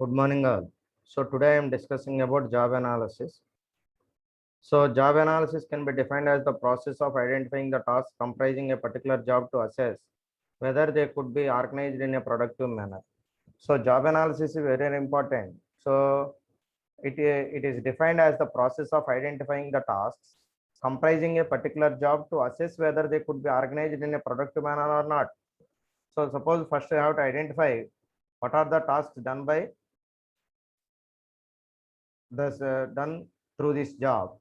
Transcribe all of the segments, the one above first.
Good morning, all. So today I am discussing about job analysis. So job analysis can be defined as the process of identifying the tasks comprising a particular job to assess whether they could be organized in a productive manner. So job analysis is very important. So it is defined as the process of identifying the tasks comprising a particular job to assess whether they could be organized in a productive manner or not. So suppose first I have to identify what are the tasks done by this done through this job,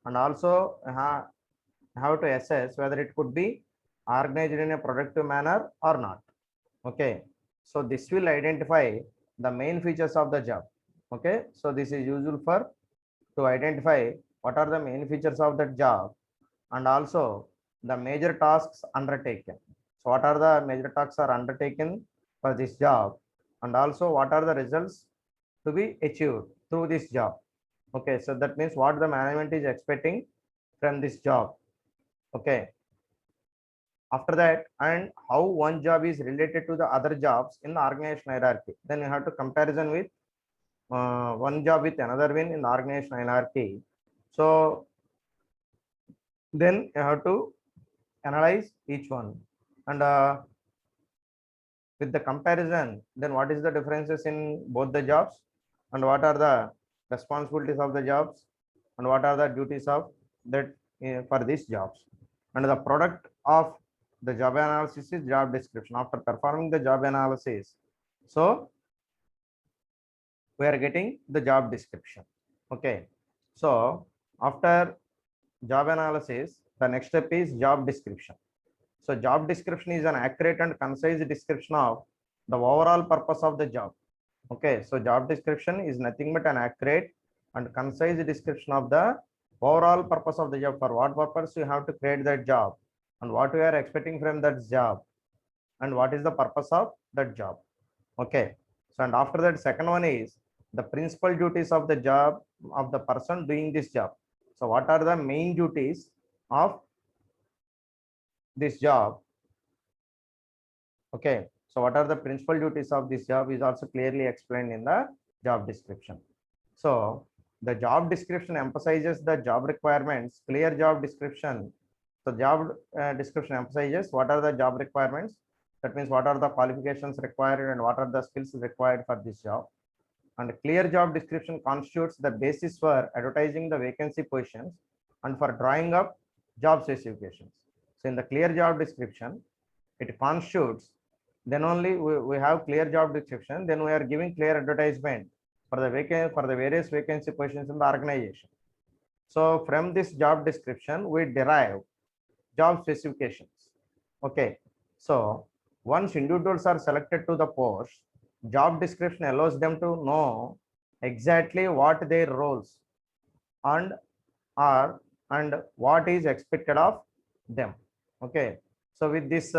and also have to assess whether it could be organized in a productive manner or not. Okay, so this will identify the main features of the job. Okay, so this is useful for to identify what are the main features of that job, and also the major tasks undertaken. So what are the major tasks are undertaken for this job, and also what are the results to be achieved through this job. Okay, so that means what the management is expecting from this job. Okay, after that, and how one job is related to the other jobs in the organizational hierarchy. Then you have to comparison with one job with another one in the organizational hierarchy. So then you have to analyze each one, and with the comparison, then what is the differences in both the jobs, and what are the responsibilities of the jobs, and what are the duties of that for these jobs, and the product of the job analysis is job description. After performing the job analysis, so we are getting the job description. Okay, so after job analysis, the next step is job description. So job description is an accurate and concise description of the overall purpose of the job. Okay, so job description is nothing but an accurate and concise description of the overall purpose of the job. For what purpose you have to create that job, and what we are expecting from that job, and what is the purpose of that job. Okay, so and after that, second one is the principal duties of the job of the person doing this job. So what are the main duties of this job? Okay, so what are the principal duties of this job is also clearly explained in the job description. So the job description emphasizes the job requirements. Clear job description. So job description emphasizes what are the job requirements. That means what are the qualifications required and what are the skills required for this job. And clear job description constitutes the basis for advertising the vacancy positions and for drawing up job specifications. So in the clear job description, it constitutes, then only we have clear job description, then we are giving clear advertisement for the various vacancy positions in the organization. So from this job description, we derive job specifications. Okay, so once individuals are selected to the post, job description allows them to know exactly what their roles and are and what is expected of them. Okay, so with this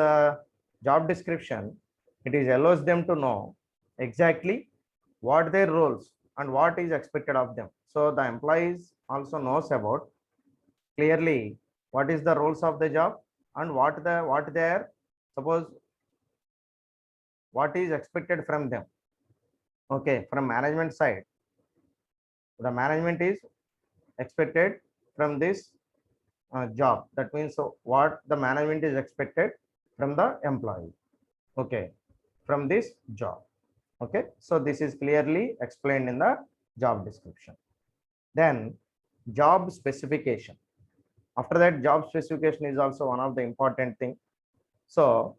job description, it is allows them to know exactly what their roles and what is expected of them. So the employees also knows about clearly what is the roles of the job and what they are, suppose what is expected from them. Okay, from management side, the management is expected from this job. That means so what the management is expected from the employee. Okay, from this job. Okay, so this is clearly explained in the job description. Then job specification. After that, job specification is also one of the important thing. So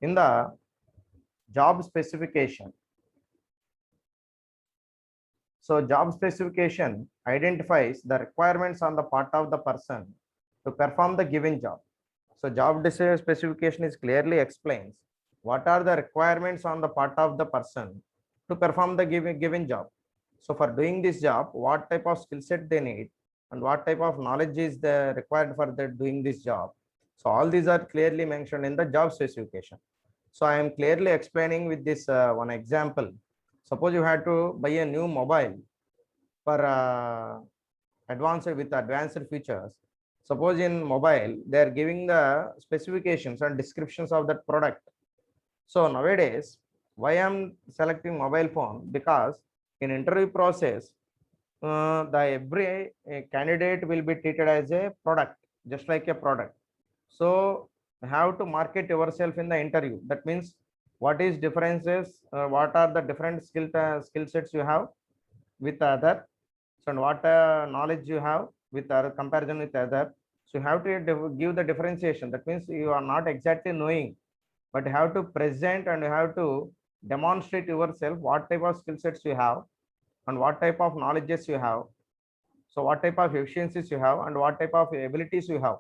in the job specification, so job specification identifies the requirements on the part of the person to perform the given job. So job specification is clearly explains what are the requirements on the part of the person to perform the given job. So for doing this job, what type of skill set they need and what type of knowledge is required for doing this job. So all these are clearly mentioned in the job specification. So I am clearly explaining with this one example. Suppose you had to buy a new mobile for advanced features. Suppose in mobile, they are giving the specifications and descriptions of that product. So nowadays, why I'm selecting mobile phone? Because in interview process, the every candidate will be treated as a product, just like a product. So you have to market yourself in the interview. That means what is differences, what are the different skill sets you have with other, so and what knowledge you have with other comparison with other. So you have to give the differentiation. That means you are not exactly knowing, but you have to present and you have to demonstrate yourself what type of skill sets you have and what type of knowledges you have. So what type of efficiencies you have and what type of abilities you have.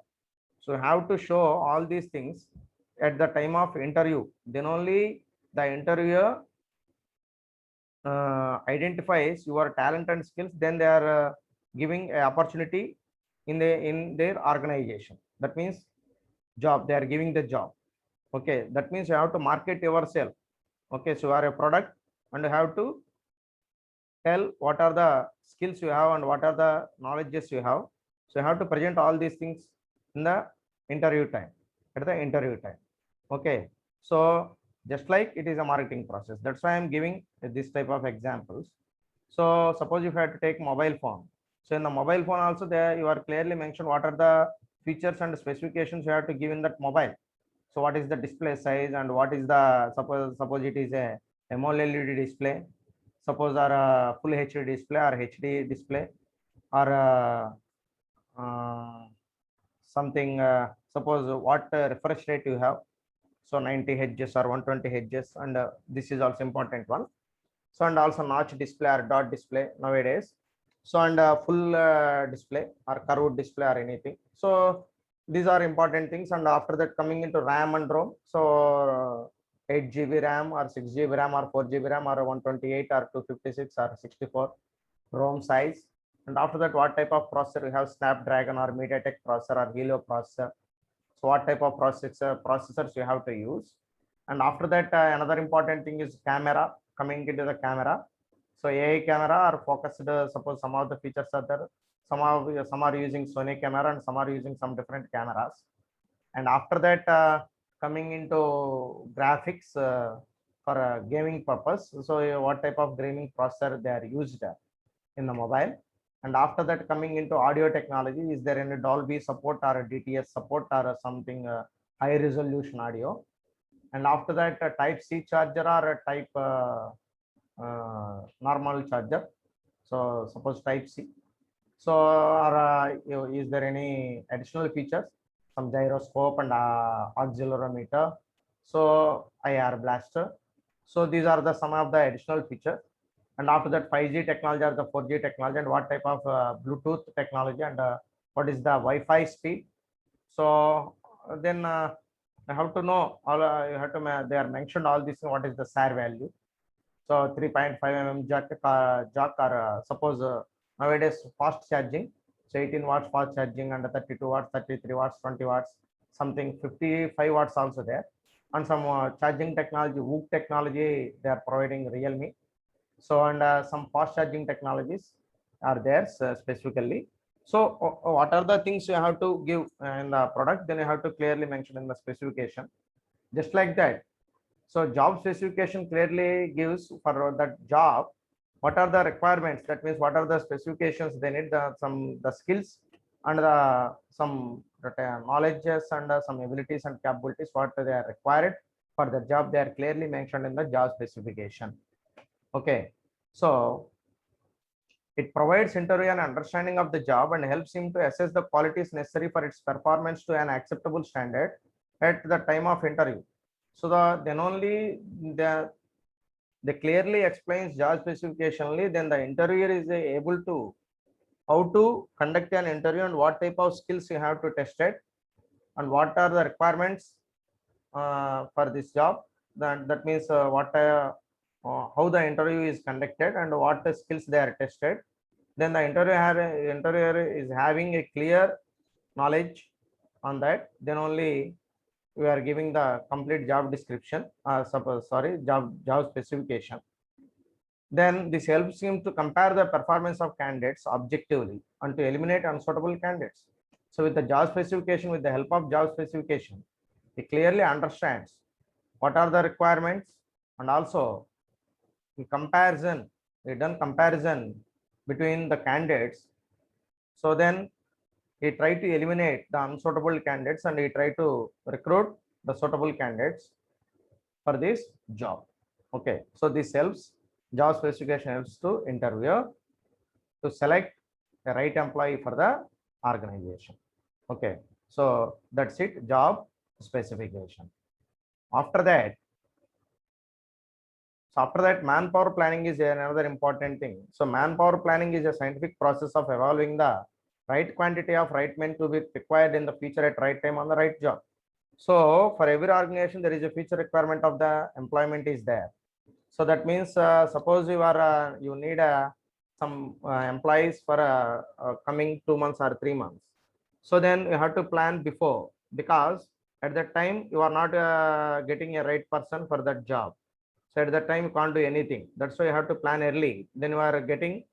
So you have to show all these things at the time of interview. Then only the interviewer identifies your talent and skills. Then they are giving an opportunity in their organization. That means job, they are giving the job. Okay, that means you have to market yourself. Okay, so you are a product and you have to tell what are the skills you have and what are the knowledges you have. So you have to present all these things in the interview time, at the interview time. Okay, so just like it is a marketing process, that's why I'm giving this type of examples. So suppose if I have to take mobile phone, so in the mobile phone also there you are clearly mentioned what are the features and specifications you have to give in that mobile. So what is the display size and what is the, suppose it is a AMOLED display, suppose or a full HD display or HD display, or something, suppose what refresh rate you have, so 90 Hz or 120 Hz, and this is also important one. So and also notch display or dot display nowadays. So and full display or curved display or anything. So these are important things. And after that coming into RAM and ROM, so 8 GB RAM or 6 GB RAM or 4 GB RAM or 128 or 256 or 64 ROM size. And after that, what type of processor you have, Snapdragon or MediaTek processor or Helio processor. So what type of processors you have to use. And after that, another important thing is camera. Coming into the camera, so AI camera are focused, suppose some of the features are there, some are using Sony camera and some are using some different cameras. And after that, coming into graphics for gaming purpose, so what type of gaming processor they are used in the mobile. And after that, coming into audio technology, is there any Dolby support or a DTS support or something high resolution audio. And after that, a type C charger or a type normal charger. So suppose type C. So or, is there any additional features, some gyroscope and accelerometer, so IR blaster. So these are the some of the additional features. And after that, 5G technology or the 4G technology, and what type of Bluetooth technology, and what is the Wi-Fi speed. So then I have to know all, you have to, they are mentioned all this, what is the SAR value. So 3.5 mm jack or suppose nowadays fast charging, so 18 watts fast charging and 32 watts, 33 watts, 20 watts, something 55 watts also there. And some charging technology, WOOC technology, they are providing Realme. So and some fast charging technologies are there specifically. So what are the things you have to give in the product, then you have to clearly mention in the specification, just like that. So job specification clearly gives for that job what are the requirements, that means what are the specifications they need, the skills and some knowledges and some abilities and capabilities what they are required for the job, they are clearly mentioned in the job specification. Okay, so it provides interview an understanding of the job and helps him to assess the qualities necessary for its performance to an acceptable standard at the time of interview. So then only they clearly explains job specificationally, then the interviewer is able to how to conduct an interview and what type of skills you have to test it and what are the requirements for this job. That means how the interview is conducted and what the skills they are tested. Then the interviewer is having a clear knowledge on that. Then only we are giving the complete job description, job specification. Then this helps him to compare the performance of candidates objectively and to eliminate unsuitable candidates. So with the job specification, with the help of job specification, he clearly understands what are the requirements, and also in comparison he done comparison between the candidates. So then he tried to eliminate the unsuitable candidates and he tried to recruit the suitable candidates for this job. Okay, so this helps, job specification helps to interviewer to select the right employee for the organization. Okay, so that's it, job specification. After that, manpower planning is another important thing. So manpower planning is a scientific process of evaluating the right quantity of right men to be required in the future at right time on the right job. So for every organization, there is a future requirement of the employment is there. So that means suppose you need some employees for coming 2 months or 3 months. So then you have to plan before, because at that time you are not getting a right person for that job. So at that time you can't do anything. That's why you have to plan early. Then you are getting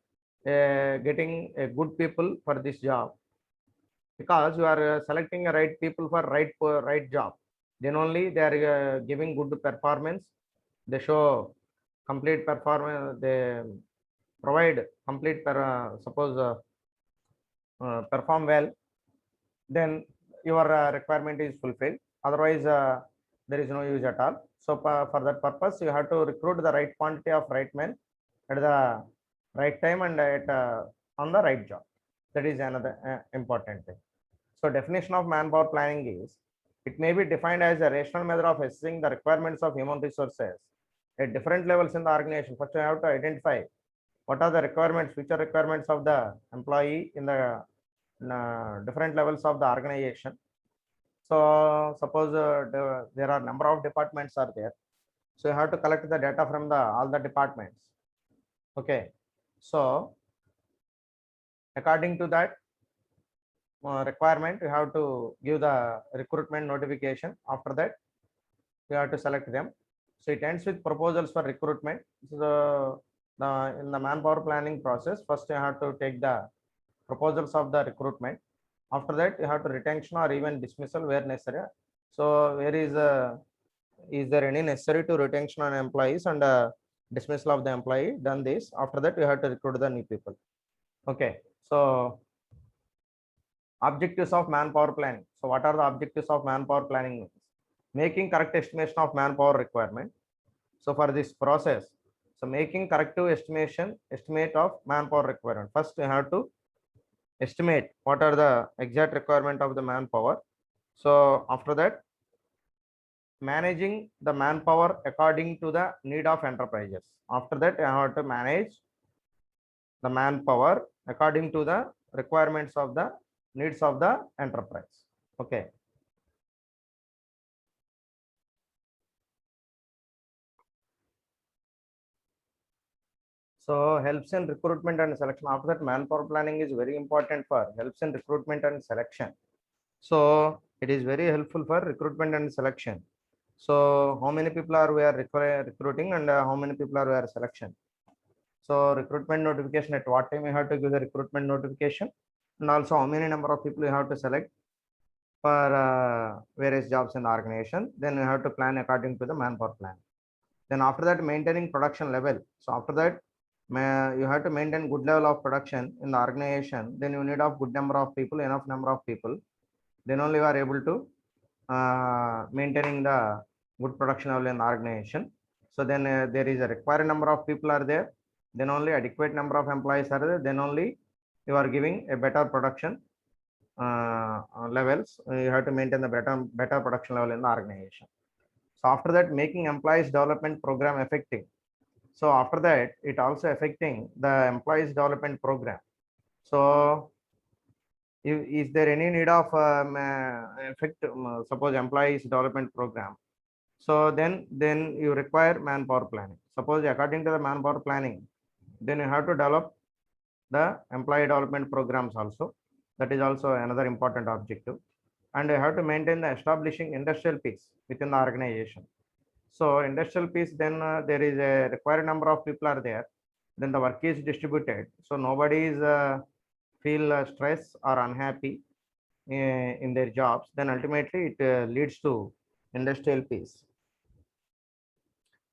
a good people for this job, because you are selecting a right people for right job. Then only they are giving good performance. They show complete performance. They provide complete suppose perform well, then your requirement is fulfilled. Otherwise, there is no use at all. So for that purpose, you have to recruit the right quantity of right men at the right time and at on the right job. That is another important thing. So definition of manpower planning is, it may be defined as a rational method of assessing the requirements of human resources at different levels in the organization. First, you have to identify what are the requirements, future requirements of the employee in the different levels of the organization. So suppose there are number of departments are there. So you have to collect the data from the all the departments. Okay. So according to that requirement, you have to give the recruitment notification. After that, you have to select them. So it ends with proposals for recruitment. So in the manpower planning process, first you have to take the proposals of the recruitment. After that, you have to retention or even dismissal where necessary. So where is there any necessary to retention on employees and dismissal of the employee, done this. After that, you have to recruit the new people. Okay, so objectives of manpower planning. So what are the objectives of manpower planning? Making correct estimation of manpower requirement. So for this process, so making corrective estimate of manpower requirement. First, you have to estimate what are the exact requirement of the manpower. So after that, managing the manpower according to the need of enterprises. After that, you have to manage the manpower according to the requirements of the needs of the enterprise. Okay. So helps in recruitment and selection. After that, manpower planning is very important for helps in recruitment and selection. So it is very helpful for recruitment and selection. So how many people are we are recruiting and how many people are we are selection? So recruitment notification, at what time you have to give the recruitment notification, and also how many number of people you have to select for various jobs in the organization. Then you have to plan according to the manpower plan. Then after that, maintaining production level. So after that, you have to maintain good level of production in the organization. Then you need of good number of people, enough number of people. Then only you are able to maintaining the good production level in the organization. So then there is a required number of people are there. Then only adequate number of employees are there. Then only you are giving a better production levels. You have to maintain the better production level in the organization. So after that, making employees development program effective. So after that, it also affecting the employees development program. So is there any need of effect, suppose employees development program? So then you require manpower planning. Suppose according to the manpower planning, then you have to develop the employee development programs also. That is also another important objective. And you have to maintain the establishing industrial peace within the organization. So industrial peace, then there is a required number of people are there. Then the work is distributed. So nobody is feel stress or unhappy in their jobs. Then ultimately it leads to industrial peace.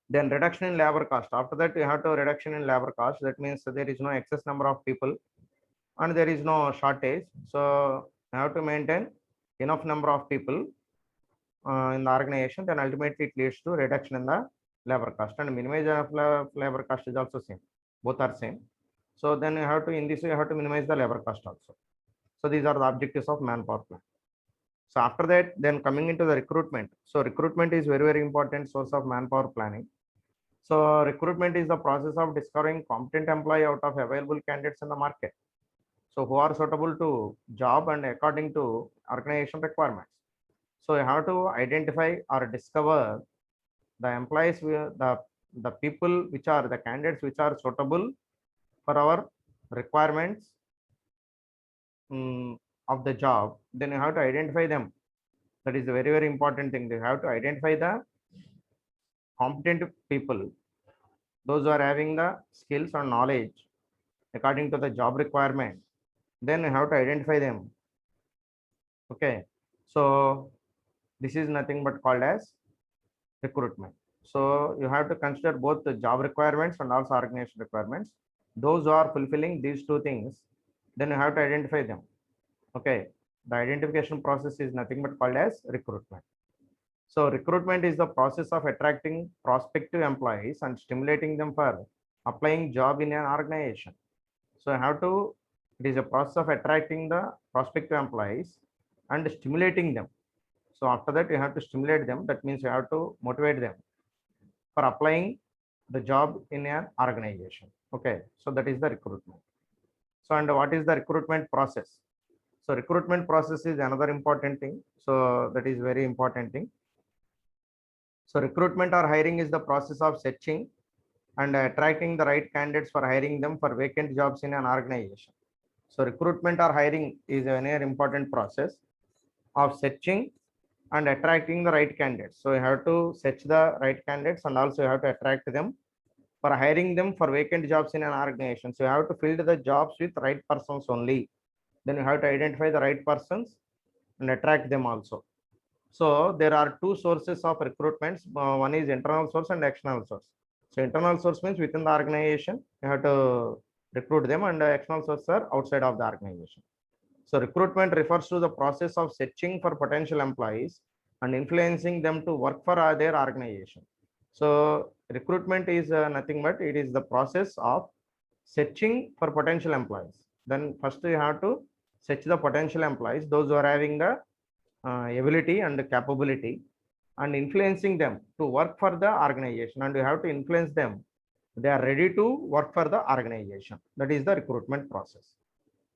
Then reduction in labor cost. After that, you have to reduction in labor cost. That means there is no excess number of people and there is no shortage. So you have to maintain enough number of people in the organization. Then ultimately it leads to reduction in the labor cost, and minimization of labor cost is also same. Both are same. So then you have to, in this way, you have to minimize the labor cost also. So these are the objectives of manpower plan. So after that, then coming into the recruitment. So recruitment is very, very important source of manpower planning. So recruitment is the process of discovering competent employee out of available candidates in the market. So who are suitable to job and according to organization requirements. So you have to identify or discover the employees, the people which are the candidates which are suitable for our requirements of the job. Then you have to identify them. That is a very, very important thing. You have to identify the competent people, those who are having the skills or knowledge according to the job requirement. Then you have to identify them. Okay, so this is nothing but called as recruitment. So you have to consider both the job requirements and also organization requirements. Those who are fulfilling these two things, then you have to identify them. Okay, the identification process is nothing but called as recruitment. So recruitment is the process of attracting prospective employees and stimulating them for applying job in an organization. So you have to, it is a process of attracting the prospective employees and stimulating them. So after that, you have to stimulate them. That means you have to motivate them for applying the job in an organization. Okay, so that is the recruitment. So, and what is the recruitment process? So recruitment process is another important thing. So that is very important thing. So recruitment or hiring is the process of searching and attracting the right candidates for hiring them for vacant jobs in an organization. So recruitment or hiring is a very important process of searching and attracting the right candidates. So you have to search the right candidates and also you have to attract them for hiring them for vacant jobs in an organization. So you have to fill the jobs with right persons only. Then you have to identify the right persons and attract them also. So there are two sources of recruitments. One is internal source and external source. So internal source means within the organization, you have to recruit them, and external sources are outside of the organization. So recruitment refers to the process of searching for potential employees and influencing them to work for their organization. So recruitment is nothing but it is the process of searching for potential employees. Then first you have to search the potential employees, those who are having the ability and capability, and influencing them to work for the organization, and you have to influence them. They are ready to work for the organization. That is the recruitment process.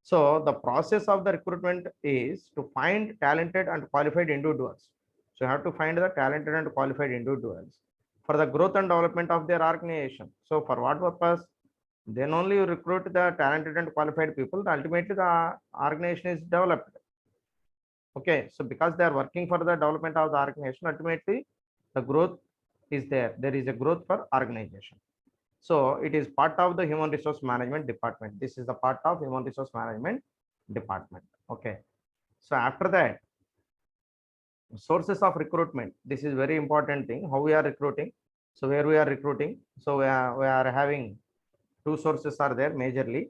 So the process of the recruitment is to find talented and qualified individuals. So you have to find the talented and qualified individuals for the growth and development of their organization. So for what purpose? Then only you recruit the talented and qualified people. Ultimately, the organization is developed. Okay, so because they are working for the development of the organization, ultimately the growth is there. There is a growth for organization. So it is part of the human resource management department. This is the part of human resource management department. Okay. So after that, sources of recruitment. This is very important thing. How we are recruiting. So where we are recruiting. So we are having two sources are there majorly.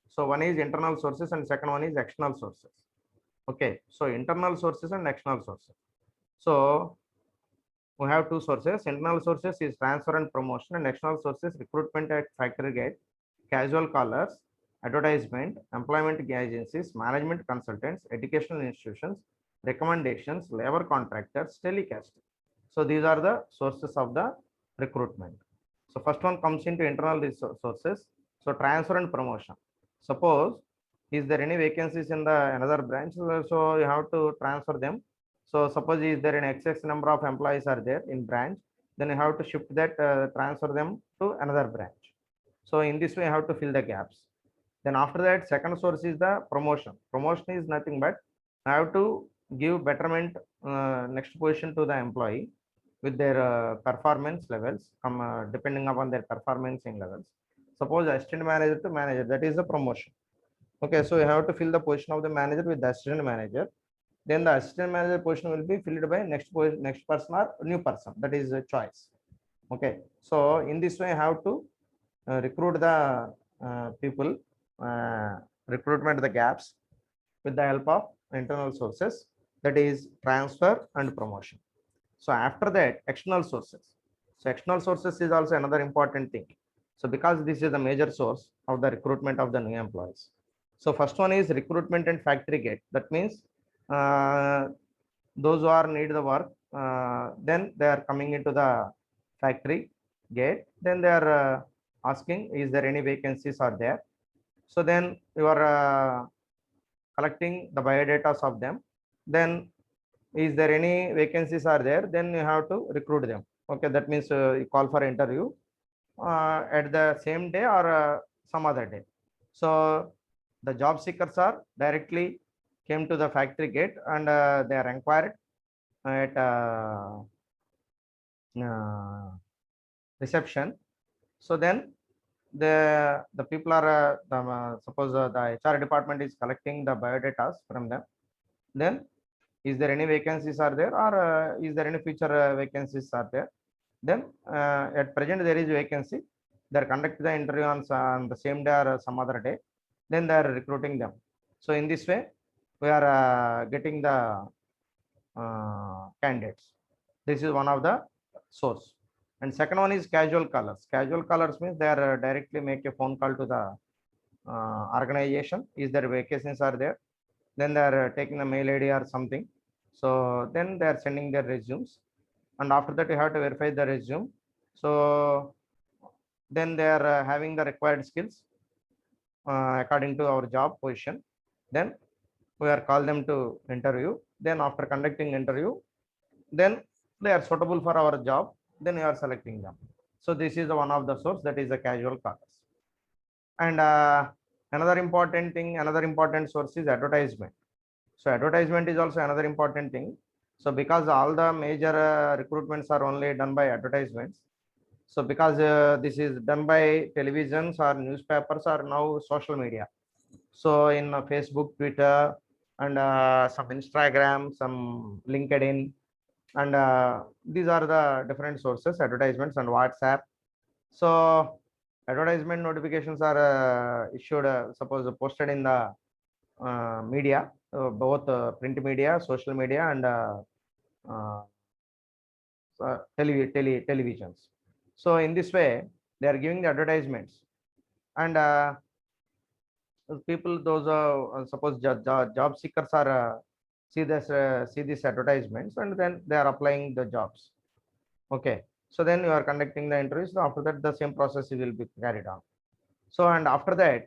So one is internal sources and second one is external sources. Okay. So internal sources and external sources. So we have two sources. Internal sources is transfer and promotion, and external sources recruitment at factory gate, casual callers, advertisement, employment agencies, management consultants, educational institutions, recommendations, labor contractors, telecast. So these are the sources of the recruitment. So first one comes into internal sources. So transfer and promotion. Suppose is there any vacancies in the another branch? So you have to transfer them. So suppose is there an excess number of employees are there in branch, then you have to shift that, transfer them to another branch. So in this way, you have to fill the gaps. Then after that, second source is the promotion. Promotion is nothing but I have to give betterment, next position to the employee with their performance levels, depending upon their performance in levels. Suppose assistant manager to manager, that is the promotion. Okay, so you have to fill the position of the manager with the assistant manager. Then the assistant manager position will be filled by next person or new person. That is a choice. Okay, so in this way I have to recruit the people, uh, recruitment the gaps with the help of internal sources, that is transfer and promotion. So after that, external sources. So external sources is also another important thing. So because this is the major source of the recruitment of the new employees. So first one is recruitment and factory gate. That means uh, those who are need the work, then they are coming into the factory gate. Then they are asking, is there any vacancies are there? So then you are collecting the biodata of them. Then is there any vacancies are there, then you have to recruit them. Okay, that means you call for interview at the same day or some other day. So the job seekers are directly came to the factory gate and they are inquired at uh, reception. So then the people are suppose the HR department is collecting the biodata from them. Then is there any vacancies are there, or is there any future vacancies are there? Then at present there is vacancy, they are conducting the interview on the same day or some other day, then they are recruiting them. So in this way we are getting the candidates. This is one of the source. And second one is casual callers. Casual callers means they are directly make a phone call to the organization, is there vacancies are there? Then they are taking the mail ID or something. So then they are sending their resumes, and after that you have to verify the resume. So then they are having the required skills according to our job position. Then we are call them to interview. Then after conducting interview, then they are suitable for our job, then we are selecting them. So this is the one of the source, that is the casual callers. And another important thing, another important source is advertisement. So advertisement is also another important thing. So because all the major recruitments are only done by advertisements. So because this is done by televisions or newspapers or now social media. So in Facebook, Twitter, and some Instagram, some LinkedIn, and these are the different sources, advertisements, and WhatsApp. So advertisement notifications are issued, suppose posted in the media, both print media, social media, and uh, televisions. So in this way, they are giving the advertisements, and people, those suppose job seekers are see these advertisements, and then they are applying the jobs. Okay, so then you are conducting the interviews. After that, the same process will be carried on. So and after that,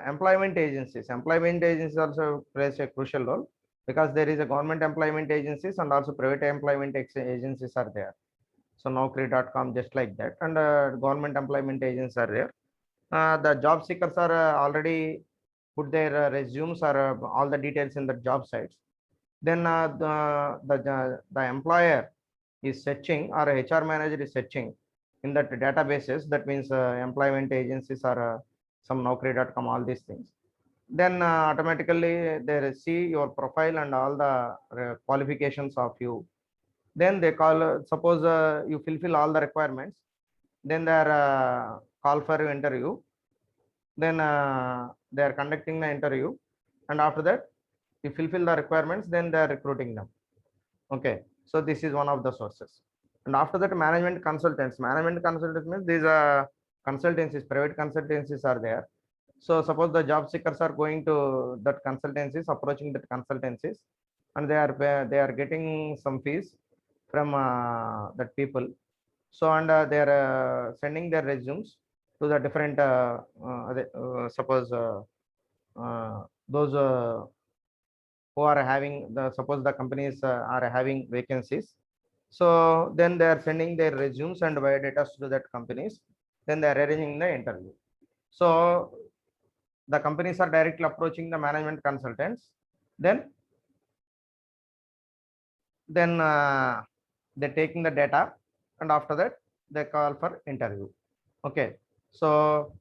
employment agencies also plays a crucial role, because there is a government employment agencies and also private employment agencies are there. So Naukri.com, just like that, and government employment agents are there. The job seekers are already put their resumes or all the details in the job sites. Then the employer is searching, or HR manager is searching in that databases. That means employment agencies are some Naukri.com, all these things. Then automatically they see your profile and all the qualifications of you. Then they call, suppose you fulfill all the requirements, then they are call for interview. Then they are conducting the interview, and after that, you fulfill the requirements, then they are recruiting them. Okay, so this is one of the sources. And after that, management consultants means these consultancies, private consultancies are there. So suppose the job seekers are going to that consultancies, approaching that consultancies, and they are getting some fees from that people. So and they are sending their resumes to the different suppose those who are having the, suppose the companies are having vacancies. So then they are sending their resumes and biodata to that companies, then they are arranging the interview. So the companies are directly approaching the management consultants, then they're taking the data, and after that they call for interview. Okay, so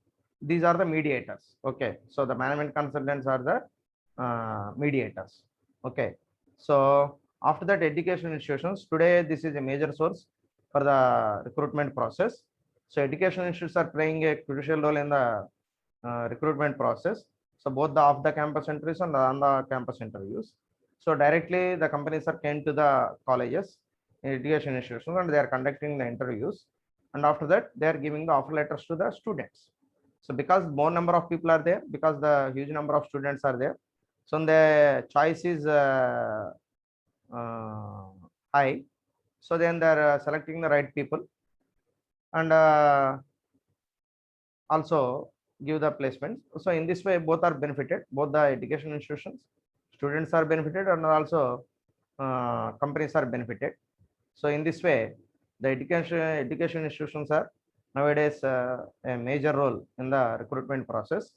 these are the mediators. Okay, so the management consultants are the mediators. Okay, so after that, education institutions today, this is a major source for the recruitment process. So education institutes are playing a crucial role in the recruitment process. So both the off the campus interviews and on the campus interviews. So directly the companies are came to the colleges, education institutions, and they are conducting the interviews. And after that, they are giving the offer letters to the students. So because more number of people are there, because the huge number of students are there, so the choice is high. So then they are selecting the right people, and also give the placements. So in this way, both are benefited. Both the education institutions, students are benefited, and also companies are benefited. So in this way, the education institutions are nowadays a major role in the recruitment process.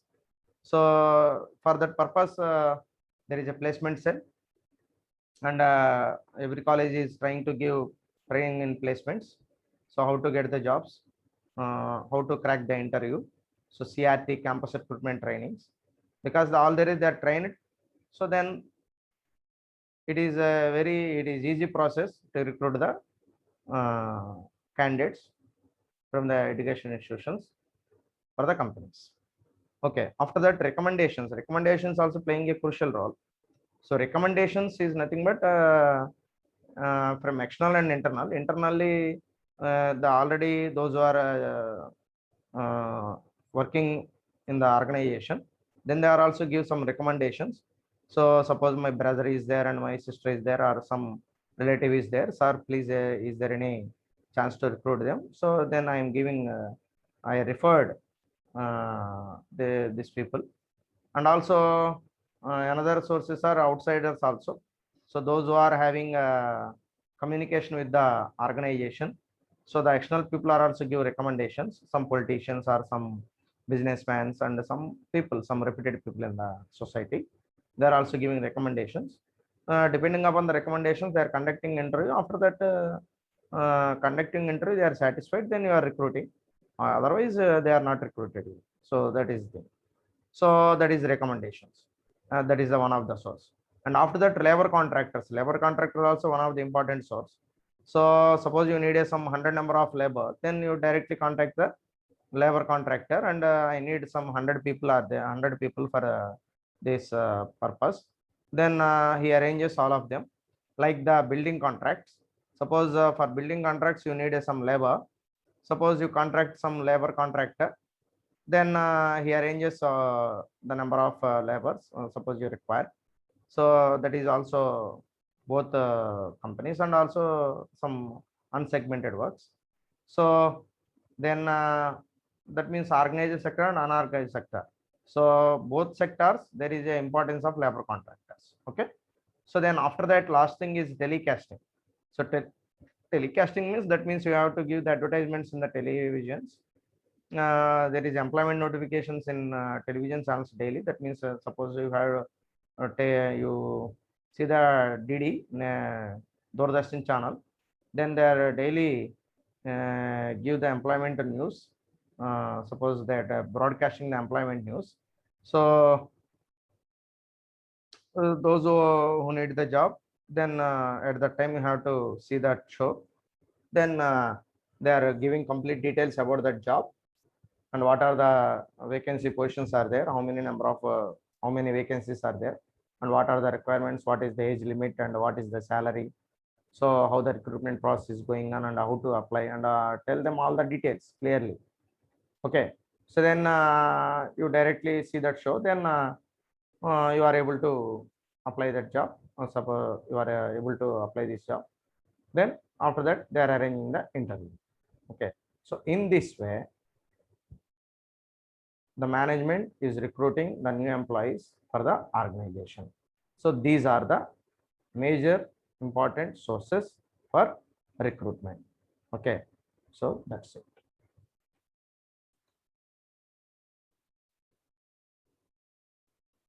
So for that purpose, there is a placement cell, and every college is trying to give training in placements. So how to get the jobs, how to crack the interview. So CRT, campus recruitment trainings, because all there is they are trained. So then it is easy process to recruit the candidates from the education institutions for the companies. Okay, after that, recommendations also playing a crucial role. So recommendations is nothing but from external and internal. Internally, the already those who are working in the organization, then they are also give some recommendations. So suppose my brother is there and my sister is there, or some relative is there, sir, please, is there any chance to recruit them? So then I am giving, I referred these people. And also another sources are outsiders also. So those who are having communication with the organization, so the external people are also give recommendations. Some politicians or some businessmen and some people, some reputed people in the society, they are also giving recommendations. Depending upon the recommendations, they are conducting interview. After that, conducting interview, they are satisfied, then you are recruiting. Otherwise, they are not recruited. So that is the. So that is recommendations. That is the one of the source. And after that, labor contractors. Labor contractor also one of the important source. So suppose you need some 100 number of labor, then you directly contact the labor contractor, and I need some 100 people are there, 100 people for this purpose. Then he arranges all of them. Like the building contracts. Suppose for building contracts you need some labor. Suppose you contract some labor contractor, then he arranges the number of labors suppose you require. So that is also both companies and also some unsegmented works. So then that means organized sector and unorganized sector. So both sectors there is a importance of labor contractors. Okay. So then after that, last thing is telecasting. So telecasting means, that means you have to give the advertisements in the televisions. There is employment notifications in television channels daily. That means suppose you have you see the DD Doordarshan channel, then they are daily give the employment news. Suppose that broadcasting the employment news. So those who need the job, then at that time you have to see that show. Then they are giving complete details about that job, and what are the vacancy positions are there, how many number of how many vacancies are there, and what are the requirements, what is the age limit, and what is the salary. So how the recruitment process is going on, and how to apply, and tell them all the details clearly. Okay, so then you directly see that show, then you are able to apply that job, or suppose you are able to apply this job. Then after that, they are arranging the interview. Okay, so in this way, the management is recruiting the new employees for the organization. So these are the major important sources for recruitment. Okay, so that's it.